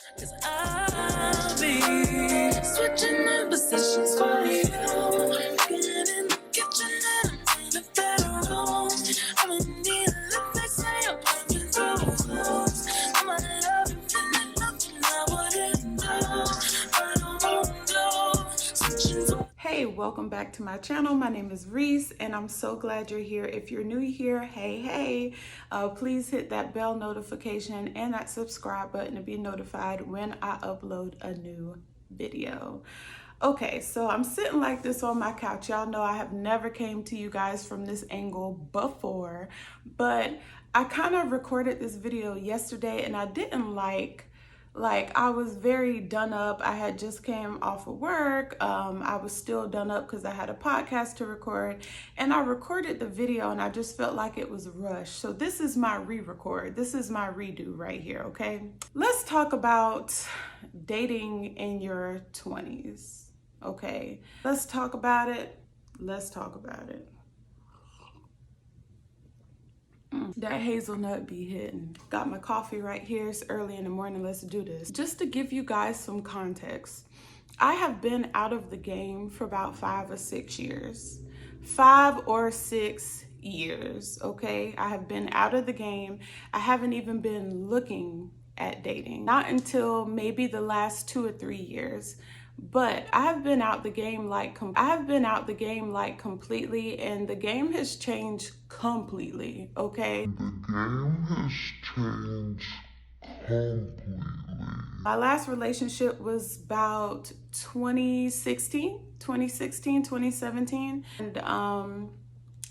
'Cause I'll be switching the positions for you. Get in the kitchen and I'm in a bedroom. I'm in need of love, they say I'm coming through close. I'm a loving, feeling nothing I wouldn't do. I don't want to go. Switching to Hey, welcome back to my channel. My name is Reese and I'm so glad you're here. If you're new here, hey, please hit that bell notification and that subscribe button to be notified when I upload a new video. Okay, so I'm sitting like this on my couch. Y'all know I have never came to you guys from this angle before, but I kind of recorded this video yesterday and I didn't like I was very done up. I had just came off of work. I was still done up because I had a podcast to record and I recorded the video and I just felt like it was rushed. So this is my re-record. This is my redo right here, okay? Let's talk about dating in your 20s, okay? Let's talk about it. Let's talk about it. That hazelnut be hitting. Got my coffee right here. It's early in the morning. Let's do this. Just to give you guys some context, I have been out of the game for about 5 or 6 years. 5 or 6 years, okay? I have been out of the game. I haven't even been looking at dating. Not until maybe the last 2 or 3 years. But I've been out the game like completely, and the game has changed completely, okay? The game has changed completely. My last relationship was about 2016, 2017. And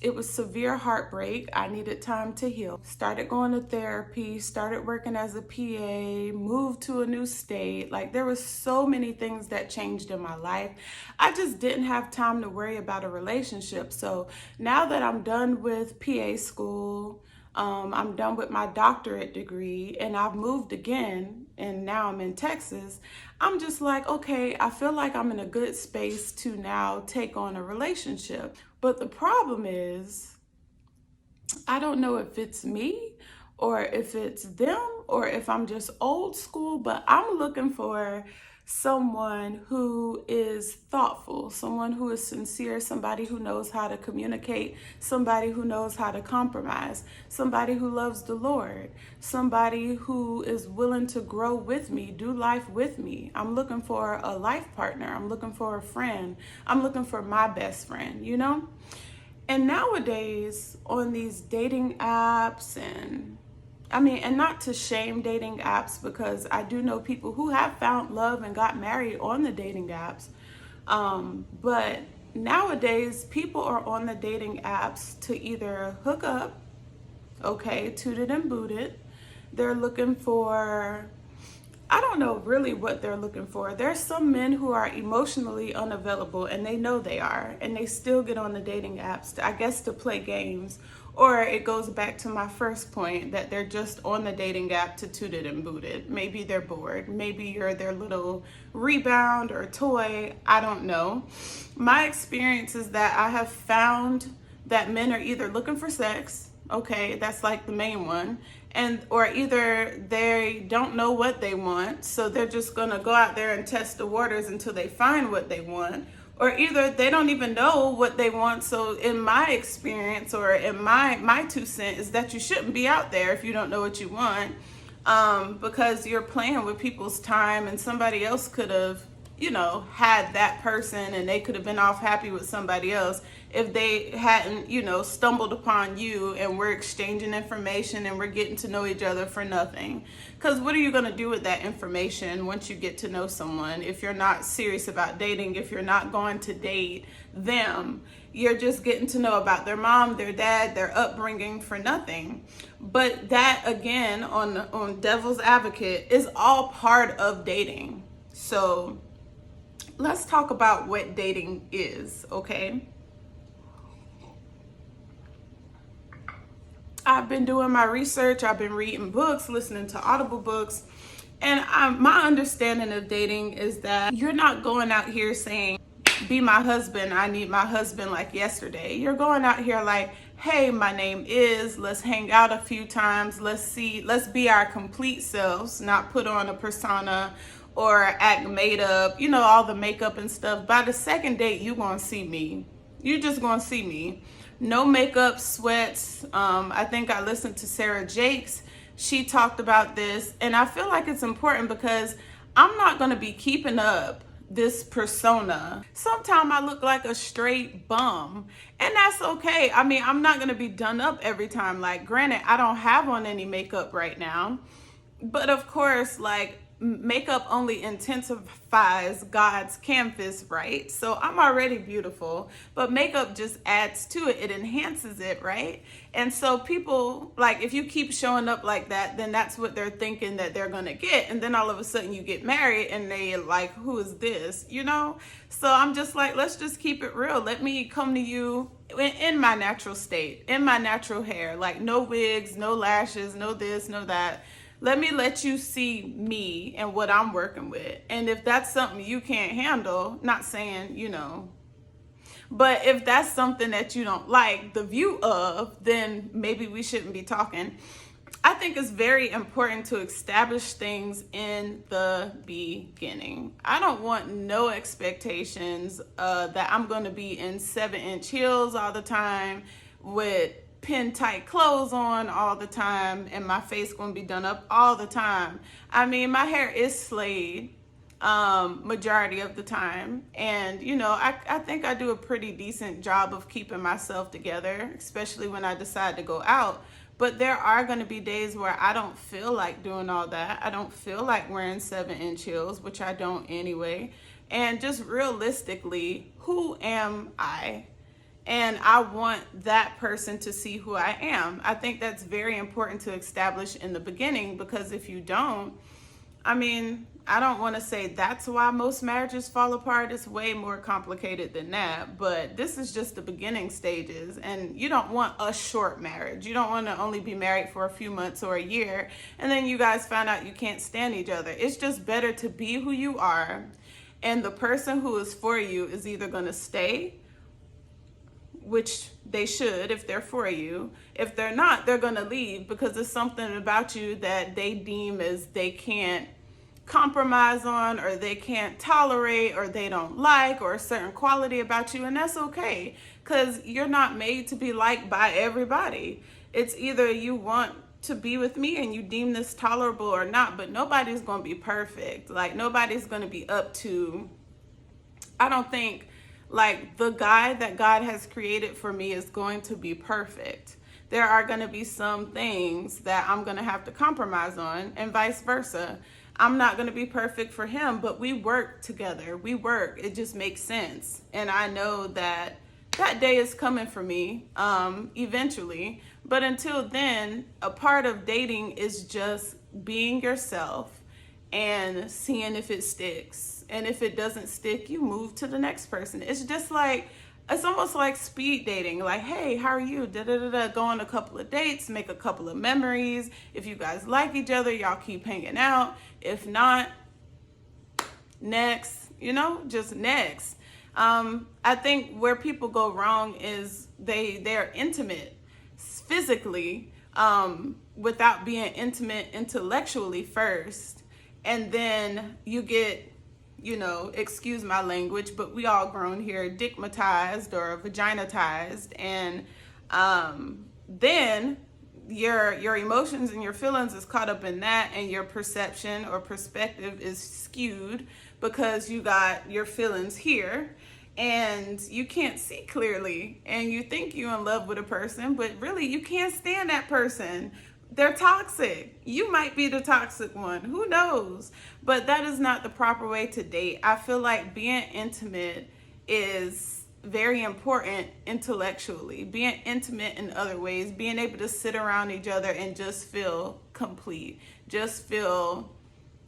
it was severe heartbreak. I needed time to heal. Started going to therapy, started working as a PA, moved to a new state. Like there was so many things that changed in my life. I just didn't have time to worry about a relationship. So now that I'm done with PA school, I'm done with my doctorate degree and I've moved again and now I'm in Texas. I'm just like, okay, I feel like I'm in a good space to now take on a relationship. But the problem is, I don't know if it's me or if it's them or if I'm just old school, but I'm looking for someone who is thoughtful, someone who is sincere, somebody who knows how to communicate, somebody who knows how to compromise, somebody who loves the Lord, somebody who is willing to grow with me, do life with me. I'm looking for a life partner. I'm looking for a friend. I'm looking for my best friend, you know? And nowadays on these dating apps and not to shame dating apps because I do know people who have found love and got married on the dating apps. But nowadays, people are on the dating apps to either hook up, okay, tooted and booted. They're looking for, I don't know really what they're looking for. There's some men who are emotionally unavailable and they know they are, and they still get on the dating apps, I guess to play games. Or it goes back to my first point that they're just on the dating app to toot it and boot it. Maybe they're bored. Maybe you're their little rebound or toy. I don't know. My experience is that I have found that men are either looking for sex, okay, that's like the main one, or either they don't know what they want, so they're just gonna go out there and test the waters until they find what they want. Or either they don't even know what they want. So in my experience or in my 2 cents is that you shouldn't be out there if you don't know what you want, because you're playing with people's time and somebody else could have, had that person and they could have been off happy with somebody else if they hadn't, stumbled upon you and we're exchanging information and we're getting to know each other for nothing. Because what are you going to do with that information once you get to know someone if you're not serious about dating, if you're not going to date them? You're just getting to know about their mom, their dad, their upbringing for nothing. But that, again, on Devil's Advocate, is all part of dating. So let's talk about what dating is, okay? I've been doing my research. I've been reading books, listening to Audible books. And my understanding of dating is that you're not going out here saying, be my husband, I need my husband like yesterday. You're going out here like, hey, my name is, let's hang out a few times, let's be our complete selves, not put on a persona or act made up, all the makeup and stuff. By the second date, you gonna see me. You just gonna see me. No makeup, sweats. I think I listened to Sarah Jakes. She talked about this, and I feel like it's important because I'm not gonna be keeping up this persona. Sometimes I look like a straight bum, and that's okay. I mean, I'm not gonna be done up every time. Like, granted, I don't have on any makeup right now, but of course, like, makeup only intensifies God's canvas, right? So I'm already beautiful, but makeup just adds to it. It enhances it, right? And so people, like, if you keep showing up like that, then that's what they're thinking that they're gonna get. And then all of a sudden you get married and they like, who is this? So I'm just like, let's just keep it real. Let me come to you in my natural state, in my natural hair, like no wigs, no lashes, no this, no that. Let me let you see me and what I'm working with. And if that's something you can't handle, not saying, but if that's something that you don't like the view of, then maybe we shouldn't be talking. I think it's very important to establish things in the beginning. I don't want no expectations that I'm going to be in 7-inch heels all the time with pin tight clothes on all the time and my face going to be done up all the time. I mean, my hair is slayed majority of the time, and I think I do a pretty decent job of keeping myself together, especially when I decide to go out. But there are going to be days where I don't feel like doing all that. I don't feel like wearing 7-inch heels, which I don't anyway. And just realistically, who am I? And I want that person to see who I am. I think that's very important to establish in the beginning, because if you don't, I mean, I don't want to say that's why most marriages fall apart. It's way more complicated than that. But this is just the beginning stages. And you don't want a short marriage. You don't want to only be married for a few months or a year, and then you guys find out you can't stand each other. It's just better to be who you are. And the person who is for you is either going to stay, which they should if they're for you. If they're not, they're going to leave, because there's something about you that they deem as they can't compromise on, or they can't tolerate, or they don't like, or a certain quality about you. And that's okay, because you're not made to be liked by everybody. It's either you want to be with me and you deem this tolerable or not, but nobody's going to be perfect. Like, nobody's going to be up to, I don't think, like, the guy that God has created for me is going to be perfect. There are going to be some things that I'm going to have to compromise on, and vice versa. I'm not going to be perfect for him, but we work together. We work. It just makes sense. And I know that that day is coming for me eventually. But until then, a part of dating is just being yourself and seeing if it sticks. And if it doesn't stick, you move to the next person. It's just like, it's almost like speed dating. Like, hey, how are you? Go on a couple of dates, make a couple of memories. If you guys like each other, y'all keep hanging out. If not, next, just next. I think where people go wrong is they're intimate physically without being intimate intellectually first. And then you get, excuse my language, but we all grown here, dickmatized or vaginatized. And then your emotions and your feelings is caught up in that, and your perception or perspective is skewed because you got your feelings here and you can't see clearly, and you think you're in love with a person, but really you can't stand that person. They're toxic. You might be the toxic one. Who knows? But that is not the proper way to date. I feel like being intimate is very important intellectually. Being intimate in other ways, being able to sit around each other and just feel complete, just feel,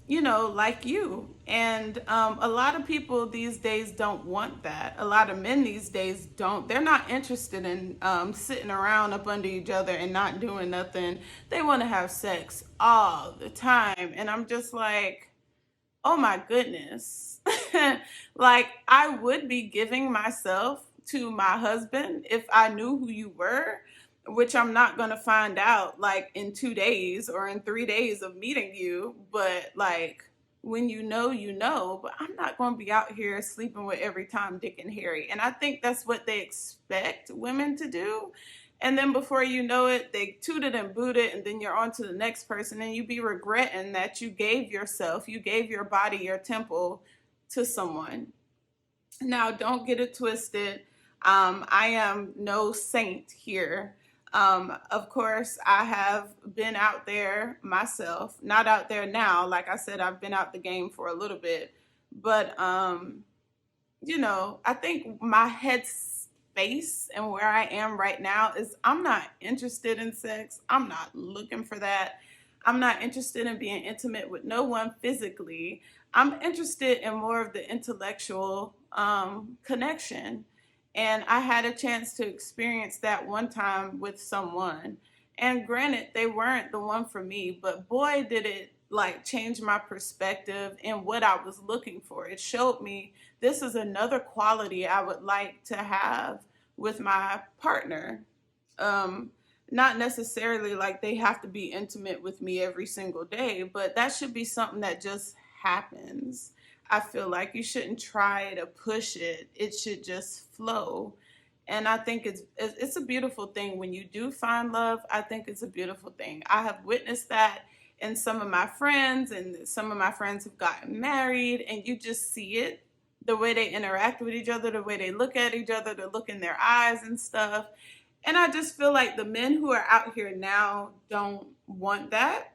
like you. And a lot of people these days don't want that. A lot of men these days don't. They're not interested in sitting around up under each other and not doing nothing. They want to have sex all the time. And I'm just like, oh my goodness. Like, I would be giving myself to my husband if I knew who you were. which I'm not going to find out like in 2 days or in 3 days of meeting you. But like, when you know, you know. But I'm not going to be out here sleeping with every Tom, Dick, and Harry. And I think that's what they expect women to do. And then before you know it, they toot it and boot it, and then you're on to the next person, and you be regretting that you gave yourself, you gave your body, your temple to someone. Now, don't get it twisted. I am no saint here. Of course, I have been out there myself, not out there now. Like I said, I've been out the game for a little bit. But, I think my head space and where I am right now is I'm not interested in sex. I'm not looking for that. I'm not interested in being intimate with no one physically. I'm interested in more of the intellectual connection. And I had a chance to experience that one time with someone. And granted, they weren't the one for me, but boy, did it like change my perspective and what I was looking for. It showed me this is another quality I would like to have with my partner. Um, Not necessarily like they have to be intimate with me every single day, but that should be something that just happens. I feel like you shouldn't try to push it. It should just flow. And I think it's a beautiful thing when you do find love. I think it's a beautiful thing. I have witnessed that in some of my friends, and some of my friends have gotten married, and you just see it, the way they interact with each other, the way they look at each other, the look in their eyes and stuff. And I just feel like the men who are out here now don't want that.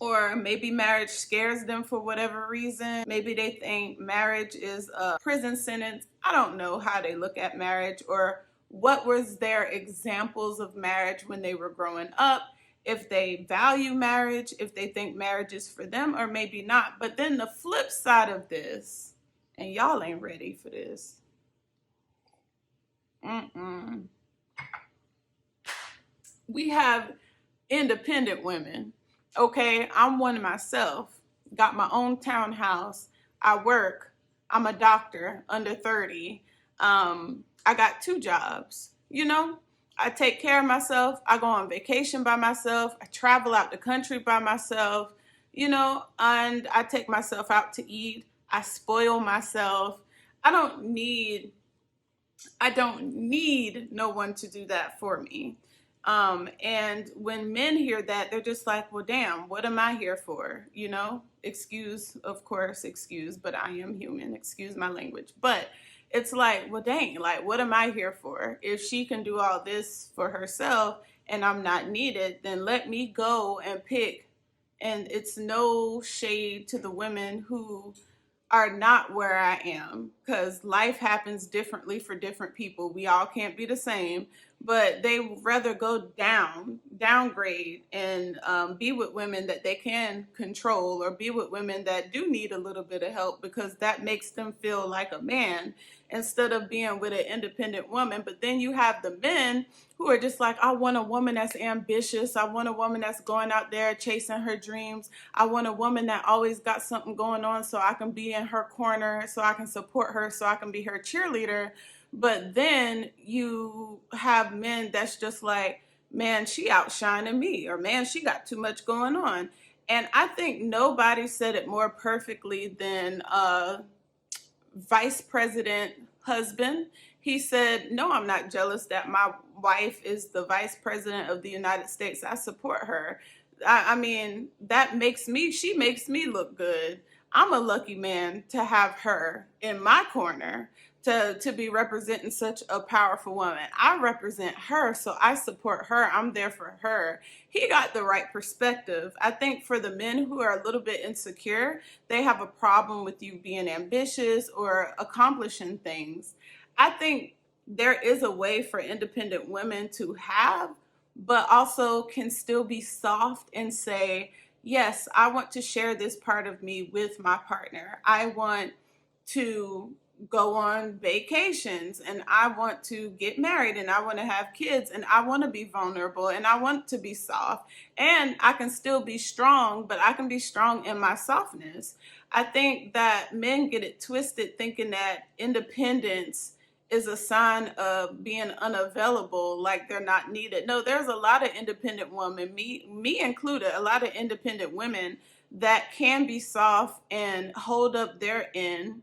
Or maybe marriage scares them for whatever reason. Maybe they think marriage is a prison sentence. I don't know how they look at marriage, or what was their examples of marriage when they were growing up. If they value marriage, if they think marriage is for them, or maybe not. But then the flip side of this, and y'all ain't ready for this. Mm-mm. We have independent women. Okay, I'm one myself, got my own townhouse. I work. I'm a doctor under 30. I got 2 jobs. I take care of myself. I go on vacation by myself. I travel out the country by myself, and I take myself out to eat. I spoil myself. I don't need I don't need no one to do that for me. And when men hear that, they're just like, well, damn, what am I here for? Excuse, of course, excuse, but I am human. Excuse my language. But it's like, well, dang, like, what am I here for? If she can do all this for herself and I'm not needed, then let me go and pick. And it's no shade to the women who are not where I am, because life happens differently for different people. We all can't be the same, but they rather go downgrade, and be with women that they can control, or be with women that do need a little bit of help, because that makes them feel like a man, instead of being with an independent woman. But then you have the men who are just like, I want a woman that's ambitious. I want a woman that's going out there chasing her dreams. I want a woman that always got something going on, so I can be in her corner, so I can support her, so I can be her cheerleader. But then you have men that's just like, man, she outshining me, or man, she got too much going on. And I think nobody said it more perfectly than vice president husband. He said, no, I'm not jealous that my wife is the vice president of the United States. I support her. I mean, she makes me look good. I'm a lucky man to have her in my corner, to be representing such a powerful woman. I represent her, so I support her. I'm there for her. He got the right perspective. I think for the men who are a little bit insecure, they have a problem with you being ambitious or accomplishing things. I think there is a way for independent women to have, but also can still be soft and say, yes, I want to share this part of me with my partner. I want to go on vacations, and I want to get married, and I want to have kids, and I want to be vulnerable, and I want to be soft, and I can still be strong, but I can be strong in my softness. I think that men get it twisted, thinking that independence is a sign of being unavailable, like they're not needed. No, there's a lot of independent women, me included, a lot of independent women that can be soft and hold up their end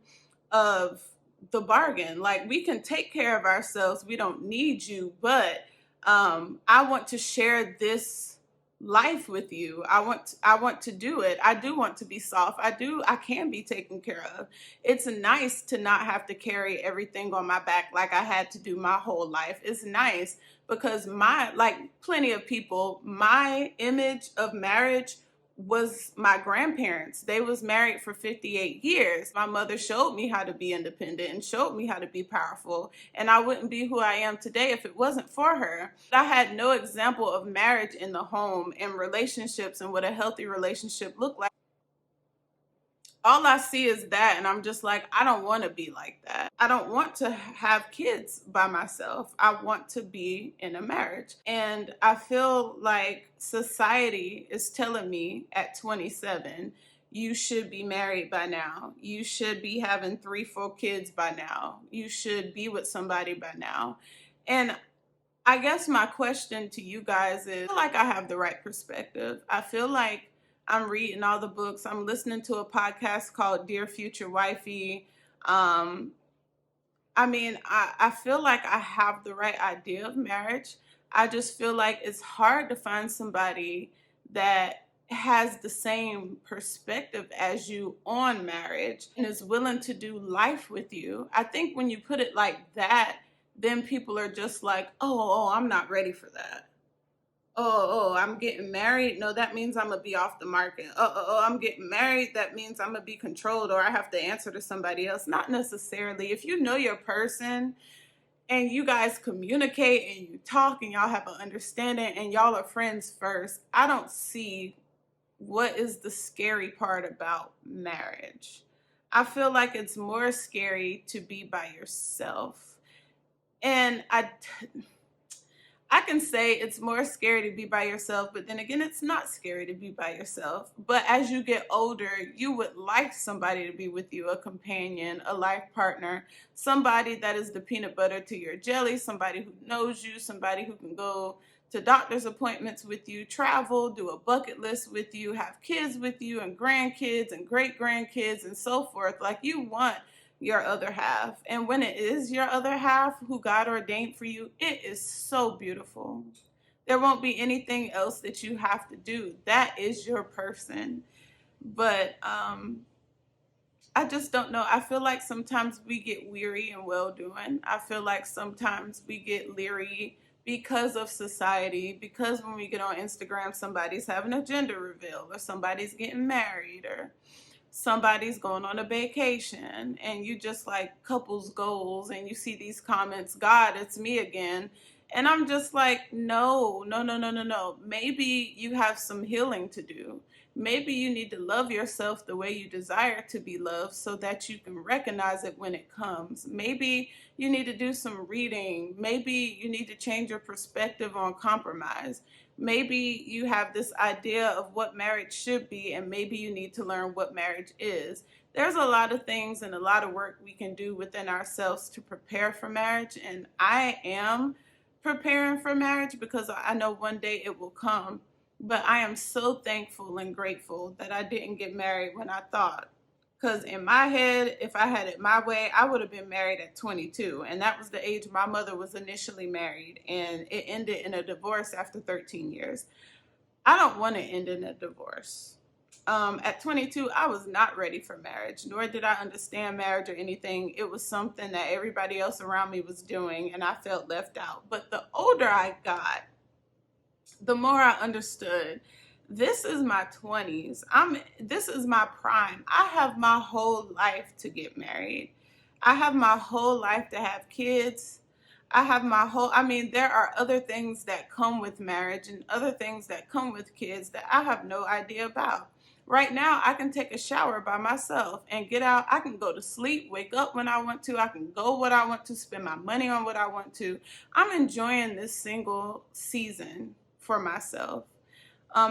of the bargain. Like, we can take care of ourselves. We don't need you, but I want to share this life with you. I want to do it. I do want to be soft. I can be taken care of. It's nice to not have to carry everything on my back like I had to do my whole life. It's nice because like plenty of people, my image of marriage was my grandparents. They was married for 58 years. My mother showed me how to be independent and showed me how to be powerful, and I wouldn't be who I am today if it wasn't for her. I had no example of marriage in the home and relationships and what a healthy relationship looked like. All I see is that, and I'm just like, I don't want to be like that. I don't want to have kids by myself. I want to be in a marriage. And I feel like society is telling me at 27, you should be married by now. You should be having 3, 4 kids by now. You should be with somebody by now. And I guess my question to you guys is, I feel like I have the right perspective. I feel like I'm reading all the books. I'm listening to a podcast called Dear Future Wifey. Um, I feel like I have the right idea of marriage. I just feel like it's hard to find somebody that has the same perspective as you on marriage and is willing to do life with you. I think when you put it like that, then people are just like, oh, I'm not ready for that. I'm getting married. No, that means I'm gonna be off the market. I'm getting married. That means I'm gonna be controlled or I have to answer to somebody else. Not necessarily. If you know your person and you guys communicate and you talk and y'all have an understanding and y'all are friends first, I don't see what is the scary part about marriage. I feel like it's more scary to be by yourself. And I can say it's more scary to be by yourself, but then again, it's not scary to be by yourself. But as you get older, you would like somebody to be with you, a companion, a life partner, somebody that is the peanut butter to your jelly, somebody who knows you, somebody who can go to doctor's appointments with you, travel, do a bucket list with you, have kids with you, and grandkids and great grandkids and so forth. Like, you want your other half. And when it is your other half who God ordained for you, it is so beautiful. There won't be anything else that you have to do. That is your person. But I just don't know. I feel like sometimes we get weary in well doing. I feel like sometimes we get leery because of society, because when we get on Instagram, somebody's having a gender reveal or somebody's getting married or somebody's going on a vacation and you just like couples goals and you see these comments, God, it's me again. And I'm just like, no, no, no, no, no, no. Maybe you have some healing to do. Maybe you need to love yourself the way you desire to be loved so that you can recognize it when it comes. Maybe you need to do some reading. Maybe you need to change your perspective on compromise. Maybe you have this idea of what marriage should be, and maybe you need to learn what marriage is. There's a lot of things and a lot of work we can do within ourselves to prepare for marriage, and I am preparing for marriage because I know one day it will come. But I am so thankful and grateful that I didn't get married when I thought. Because in my head, if I had it my way, I would have been married at 22. And that was the age my mother was initially married. And it ended in a divorce after 13 years. I don't want to end in a divorce. At 22, I was not ready for marriage, nor did I understand marriage or anything. It was something that everybody else around me was doing, and I felt left out. But the older I got, the more I understood this is my 20s. This is my prime. I have my whole life to get married. I have my whole life to have kids. There are other things that come with marriage and other things that come with kids that I have no idea about. Right now, I can take a shower by myself and get out. I can go to sleep, wake up when I want to. I can go what I want to, spend my money on what I want to. I'm enjoying this single season for myself.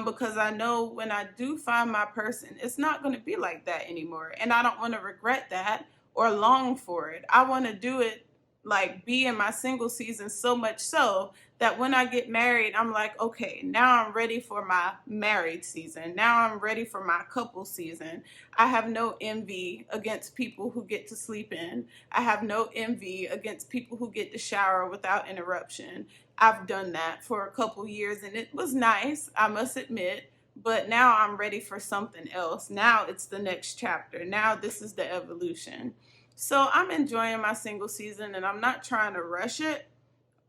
Because I know when I do find my person, it's not going to be like that anymore. And I don't want to regret that or long for it. I want to do it like be in my single season, so much so that when I get married, I'm like, okay, now I'm ready for my married season. Now I'm ready for my couple season. I have no envy against people who get to sleep in. I have no envy against people who get to shower without interruption. I've done that for a couple years and it was nice, I must admit. But now I'm ready for something else. Now it's the next chapter. Now this is the evolution. So I'm enjoying my single season and I'm not trying to rush it,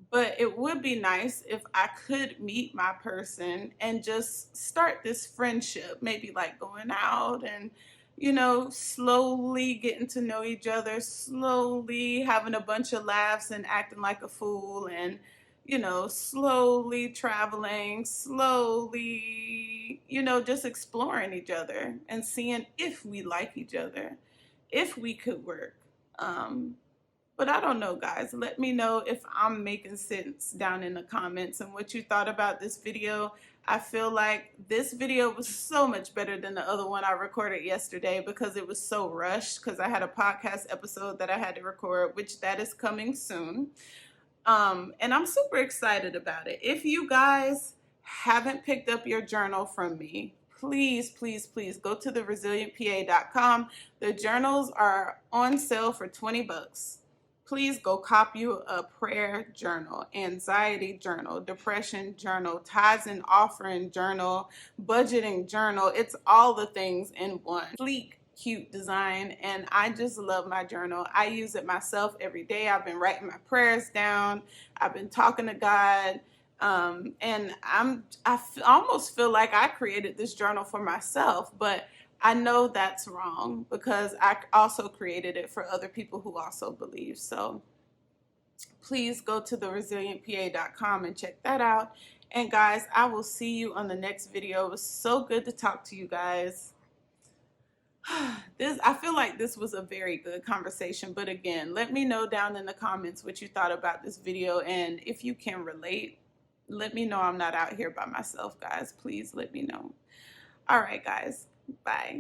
but it would be nice if I could meet my person and just start this friendship, maybe like going out and, slowly getting to know each other, slowly having a bunch of laughs and acting like a fool and, slowly traveling, slowly, just exploring each other and seeing if we like each other, if we could work. But I don't know, guys. Let me know if I'm making sense down in the comments and what you thought about this video. I feel like this video was so much better than the other one I recorded yesterday because it was so rushed because I had a podcast episode that I had to record, which that is coming soon. And I'm super excited about it. If you guys haven't picked up your journal from me, please, please, please go to theresilientpa.com. The journals are on sale for 20 bucks. Please go cop you a prayer journal, anxiety journal, depression journal, tithes and offering journal, budgeting journal. It's all the things in one. Sleek, cute design, and I just love my journal. I use it myself every day. I've been writing my prayers down. I've been talking to God. And I almost feel like I created this journal for myself, but I know that's wrong because I also created it for other people who also believe. So please go to theresilientpa.com and check that out. And guys, I will see you on the next video. It was so good to talk to you guys. I feel like this was a very good conversation, but again, let me know down in the comments what you thought about this video, and if you can relate, let me know I'm not out here by myself, guys. Please let me know. All right, guys. Bye.